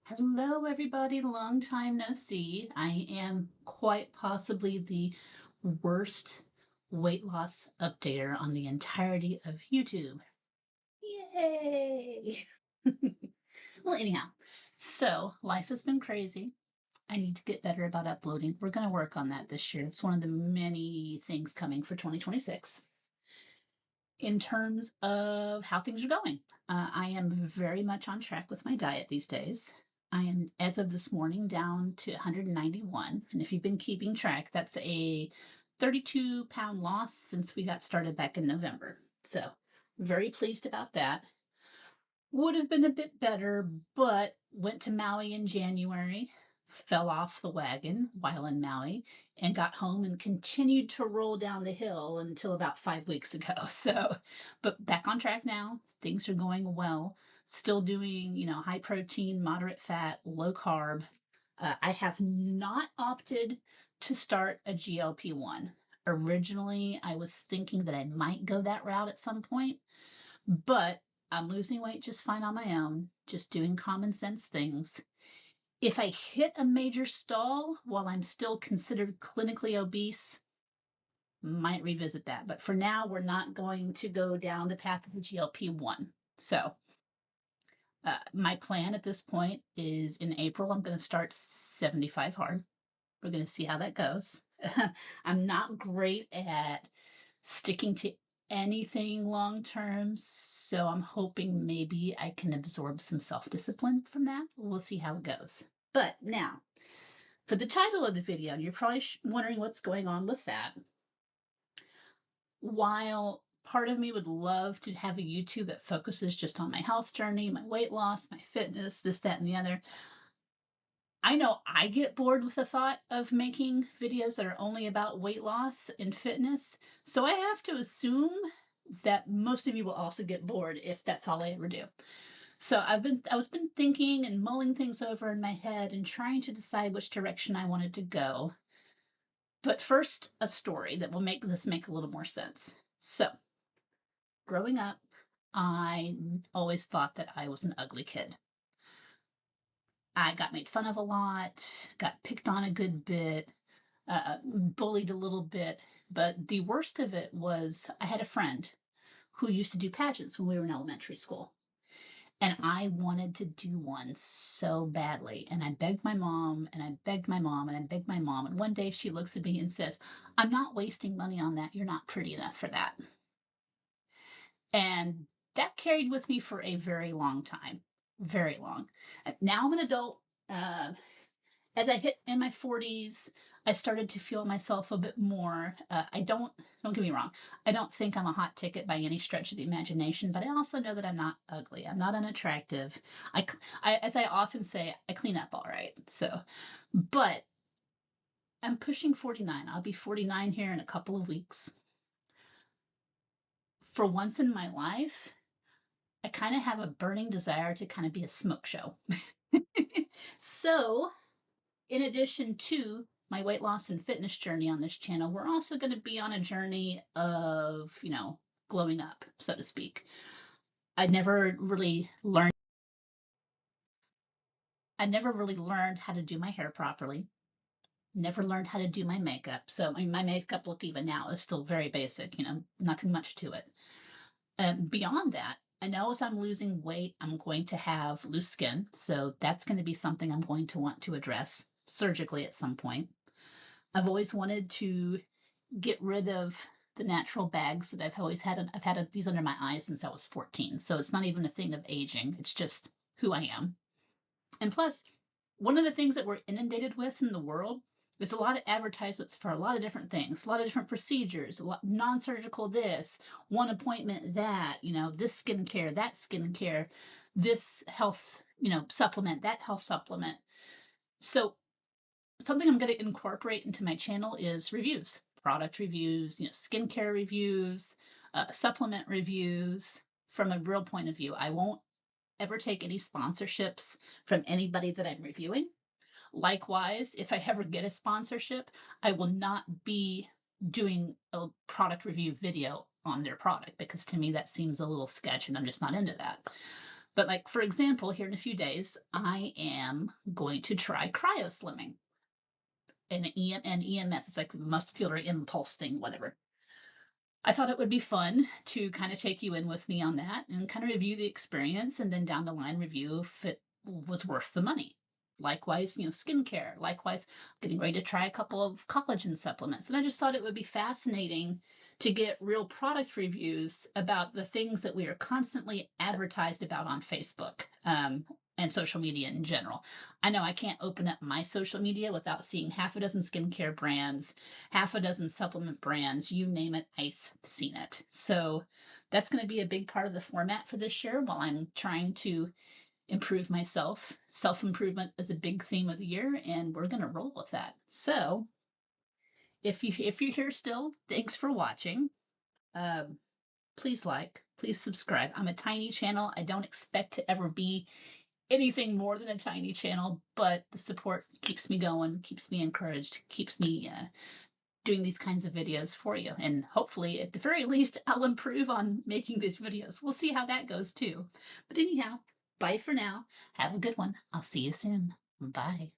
Hello, everybody. Long time no see. I am quite possibly the worst weight loss updater on the entirety of YouTube. Yay! Well, anyhow, so life has been crazy. I need to get better about uploading. We're going to work on that this year. It's one of the many things coming for 2026. In terms of how things are going, I am very much on track with my diet these days. I am, as of this morning, down to 191. And if you've been keeping track, that's a 32-pound loss since we got started back in November. So, very pleased about that. Would have been a bit better, but went to Maui in January, fell off the wagon while in Maui, and got home and continued to roll down the hill until about 5 weeks ago. So, but back on track now. Things are going well. Still doing, high protein, moderate fat, low carb. I have not opted to start a GLP-1. Originally, I was thinking that I might go that route at some point, but I'm losing weight just fine on my own, just doing common sense things. If I hit a major stall while I'm still considered clinically obese, might revisit that. But for now, we're not going to go down the path of the GLP-1. So, my plan at this point is in April, I'm going to start 75 hard. We're going to see how that goes. I'm not great at sticking to anything long term, so I'm hoping maybe I can absorb some self discipline from that. We'll see how it goes. But now, for the title of the video, you're probably wondering what's going on with that. While part of me would love to have a YouTube that focuses just on my health journey, my weight loss, my fitness, this, that, and the other, I know I get bored with the thought of making videos that are only about weight loss and fitness. So I have to assume that most of you will also get bored if that's all I ever do. So I was been thinking and mulling things over in my head and trying to decide which direction I wanted to go. But first, a story that will make this make a little more sense. So, growing up, I always thought that I was an ugly kid. I got made fun of a lot, got picked on a good bit, bullied a little bit. But the worst of it was I had a friend who used to do pageants when we were in elementary school. And I wanted to do one so badly. And I begged my mom and I begged my mom and I begged my mom. And one day she looks at me and says, I'm not wasting money on that. You're not pretty enough for that. And that carried with me for a very long time, very long. Now I'm an adult. Uh, as I hit in my 40s, I started to feel myself a bit more. Don't get me wrong, I don't think I'm a hot ticket by any stretch of the imagination, but I also know that I'm not ugly. I'm not unattractive. As I often say, I clean up all right. So, but I'm pushing 49. I'll be 49 here in a couple of weeks. For once in my life, I kind of have a burning desire to kind of be a smoke show. So, in addition to my weight loss and fitness journey on this channel, we're also going to be on a journey of, glowing up, so to speak. I never really learned I never really learned how to do my hair properly. Never learned how to do my makeup. So I mean, my makeup look even now is still very basic, nothing much to it. Beyond that, I know as I'm losing weight, I'm going to have loose skin. So that's going to be something I'm going to want to address surgically at some point. I've always wanted to get rid of the natural bags that I've always had. I've had these under my eyes since I was 14. So it's not even a thing of aging. It's just who I am. And plus, one of the things that we're inundated with in the world is a lot of advertisements for a lot of different things, a lot of different procedures, a lot non-surgical this, one appointment that, this skincare, that skincare, this health, supplement, that health supplement. So something I'm going to incorporate into my channel is reviews, product reviews, skincare reviews, supplement reviews from a real point of view. I won't ever take any sponsorships from anybody that I'm reviewing. Likewise, if I ever get a sponsorship, I will not be doing a product review video on their product because to me that seems a little sketch and I'm just not into that. But like for example, here in a few days, I am going to try cryo slimming an EMS. It's like muscular impulse thing, whatever. I thought it would be fun to kind of take you in with me on that and kind of review the experience and then down the line review if it was worth the money. Likewise, skincare. Likewise, getting ready to try a couple of collagen supplements. And I just thought it would be fascinating to get real product reviews about the things that we are constantly advertised about on Facebook, and social media in general. I know I can't open up my social media without seeing half a dozen skincare brands, half a dozen supplement brands, you name it, I've seen it. So that's going to be a big part of the format for this year while I'm trying to improve myself. Self improvement is a big theme of the year, and we're going to roll with that. So if you're here still, thanks for watching. Um, Please like, please subscribe. I'm a tiny channel. I don't expect to ever be anything more than a tiny channel, but the support keeps me going, keeps me encouraged, keeps me doing these kinds of videos for you. And hopefully, at the very least, I'll improve on making these videos. We'll see how that goes too. But anyhow, bye for now. Have a good one. I'll see you soon. Bye.